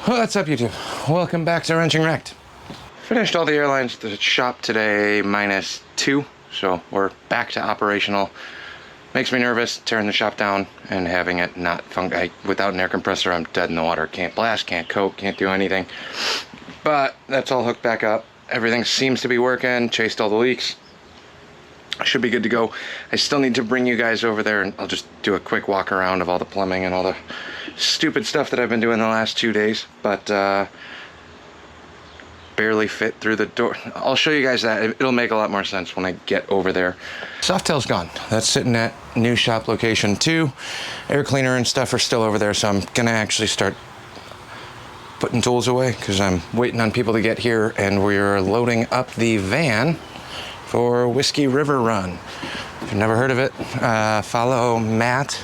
What's up, YouTube? Welcome back to Wrenching Wrecked. Finished all the airlines at the shop today, -2, so we're back to operational. Makes me nervous tearing the shop down and having it not function. Without an air compressor, I'm dead in the water. Can't blast, can't coat, can't do anything. But that's all hooked back up. Everything seems to be working, chased all the leaks. I should be good to go. I still need to bring you guys over there and I'll just do a quick walk around of all the plumbing and all the stupid stuff that I've been doing the last 2 days, but barely fit through the door. I'll show you guys that. It'll make a lot more sense when I get over there. Softail's gone. That's sitting at new shop location 2. Air cleaner and stuff are still over there, so I'm gonna actually start putting tools away because I'm waiting on people to get here, and we're loading up the van for Whiskey River Run. If you've never heard of it, follow Matt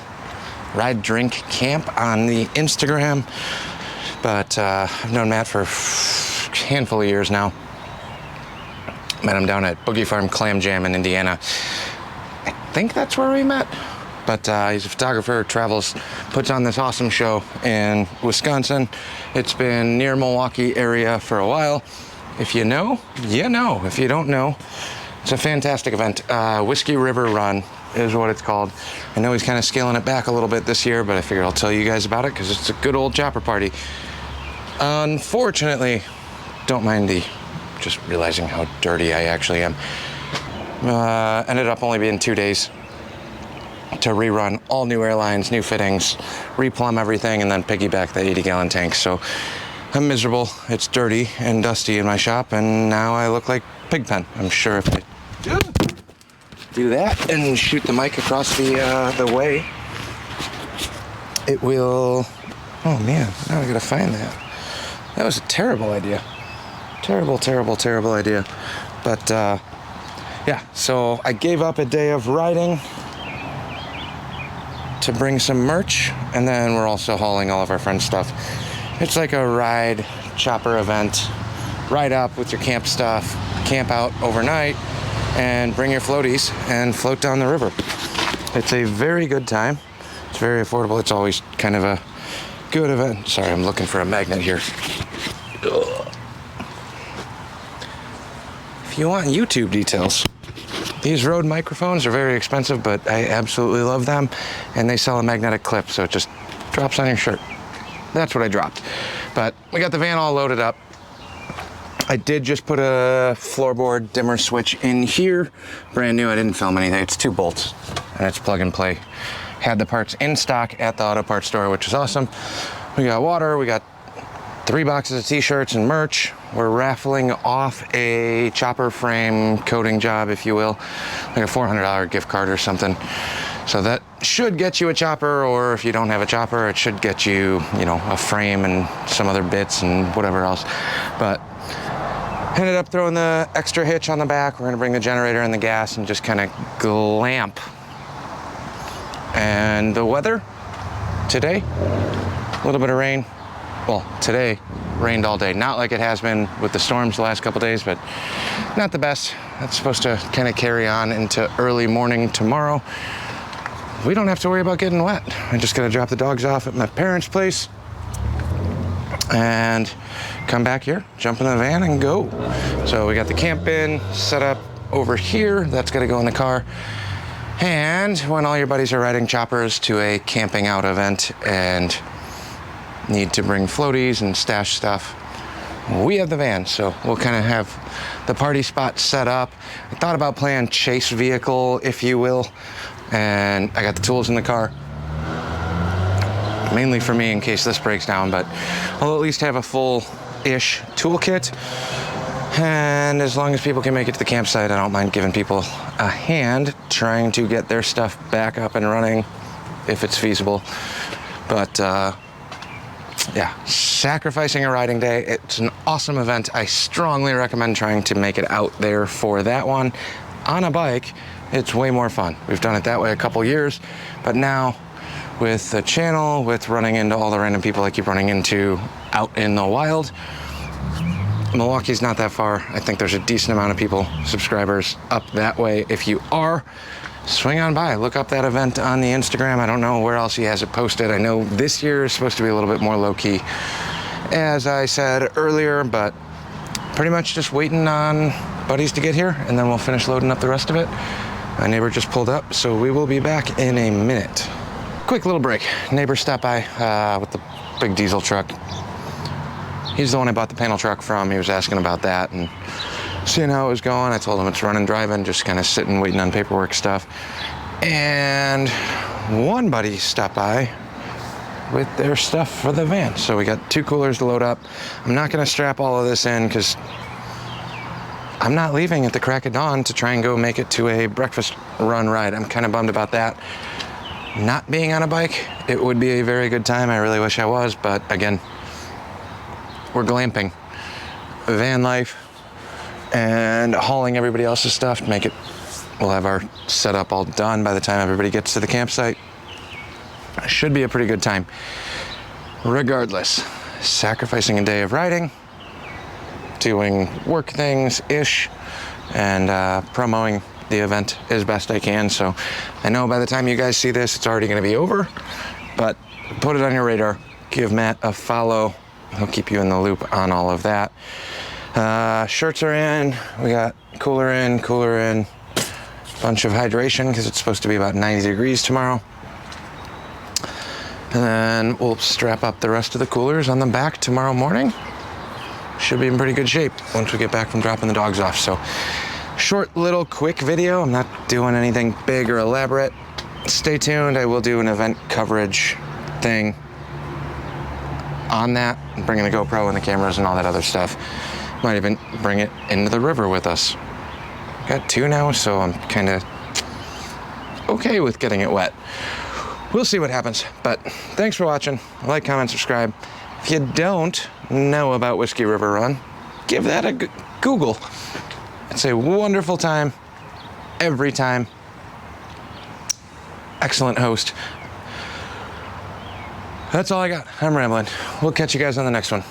Ride Drink Camp on the Instagram. But I've known Matt for a handful of years now. Met him down at Boogie Farm Clam Jam in Indiana. I think that's where we met. But he's a photographer, travels, puts on this awesome show in Wisconsin. It's been near Milwaukee area for a while. If you know, you know. If you don't know, it's a fantastic event. Whiskey River Run is what it's called. I know he's kind of scaling it back a little bit this year, but I figured I'll tell you guys about it because it's a good old chopper party. Unfortunately, don't mind just realizing how dirty I actually am. Ended up only being 2 days to rerun all new airlines, new fittings, replumb everything, and then piggyback the 80-gallon tank. So I'm miserable. It's dirty and dusty in my shop, and now I look like Pigpen. I'm sure if I do that and shoot the mic across the way, it will. Oh man, now I gotta find that. That was a terrible idea. Terrible idea. But yeah, so I gave up a day of riding to bring some merch, and then we're also hauling all of our friends' stuff. It's like a ride chopper event. Ride up with your camp stuff, camp out overnight, and bring your floaties and float down the river. It's a very good time. It's very affordable. It's always kind of a good event. Sorry, I'm looking for a magnet here. Ugh. If you want YouTube details, these Rode microphones are very expensive, but I absolutely love them, and they sell a magnetic clip, so it just drops on your shirt. That's what I dropped. But we got the van all loaded up. I did just put a floorboard dimmer switch in here. Brand new, I didn't film anything. It's 2 bolts, and it's plug and play. Had the parts in stock at the auto parts store, which is awesome. We got water, we got 3 boxes of t-shirts and merch. We're raffling off a chopper frame coating job, if you will, like a $400 gift card or something. So that should get you a chopper, or if you don't have a chopper, it should get you, you know, a frame and some other bits and whatever else. But ended up throwing the extra hitch on the back. We're gonna bring the generator and the gas and just kind of glamp. And the weather today, a little bit of rain. Well, today rained all day. Not like it has been with the storms the last couple days, but not the best. That's supposed to kind of carry on into early morning tomorrow. We don't have to worry about getting wet. I'm just gonna drop the dogs off at my parents' place and come back here, jump in the van and go. So we got the camp bin set up over here. That's gonna go in the car. And when all your buddies are riding choppers to a camping out event and need to bring floaties and stash stuff, we have the van. So we'll kind of have the party spot set up. I thought about playing chase vehicle, if you will, and I got the tools in the car, mainly for me in case this breaks down, but I'll at least have a full-ish toolkit. And as long as people can make it to the campsite, I don't mind giving people a hand trying to get their stuff back up and running if it's feasible. But yeah, sacrificing a riding day. It's an awesome event. I strongly recommend trying to make it out there for that one. On a bike, it's way more fun. We've done it that way a couple years, but now with the channel, with running into all the random people I keep running into out in the wild, Milwaukee's not that far. I think there's a decent amount of people, subscribers up that way. If you are, swing on by, look up that event on the Instagram. I don't know where else he has it posted. I know this year is supposed to be a little bit more low-key, as I said earlier, but pretty much just waiting on buddies to get here, and then we'll finish loading up the rest of it. My neighbor just pulled up, so we will be back in a minute. Quick little break. Neighbor stopped by with the big diesel truck. He's the one I bought the panel truck from. He was asking about that and seeing how it was going. I told him it's running, driving, just kind of sitting, waiting on paperwork stuff. And one buddy stopped by with their stuff for the van. So we got 2 coolers to load up. I'm not gonna strap all of this in because I'm not leaving at the crack of dawn to try and go make it to a breakfast run ride. I'm kind of bummed about that. Not being on a bike, it would be a very good time. I really wish I was, but again, we're glamping. Van life and hauling everybody else's stuff to make it, we'll have our setup all done by the time everybody gets to the campsite. Should be a pretty good time. Regardless, sacrificing a day of riding, doing work things-ish, and promoting the event as best I can. So I know by the time you guys see this, it's already gonna be over, but put it on your radar. Give Matt a follow. He'll keep you in the loop on all of that. Shirts are in, we got cooler in, bunch of hydration because it's supposed to be about 90 degrees tomorrow. And then we'll strap up the rest of the coolers on the back tomorrow morning. Should be in pretty good shape once we get back from dropping the dogs off. So short little quick video. I'm not doing anything big or elaborate. Stay tuned. I will do an event coverage thing on that, bringing the GoPro and the cameras and all that other stuff. Might even bring it into the river with us. Got 2 now, so I'm kind of okay with getting it wet. We'll see what happens, but thanks for watching. Like, comment, subscribe. If you don't know about Whiskey River Run, give that a Google. It's a wonderful time, every time. Excellent host. That's all I got. I'm rambling. We'll catch you guys on the next one.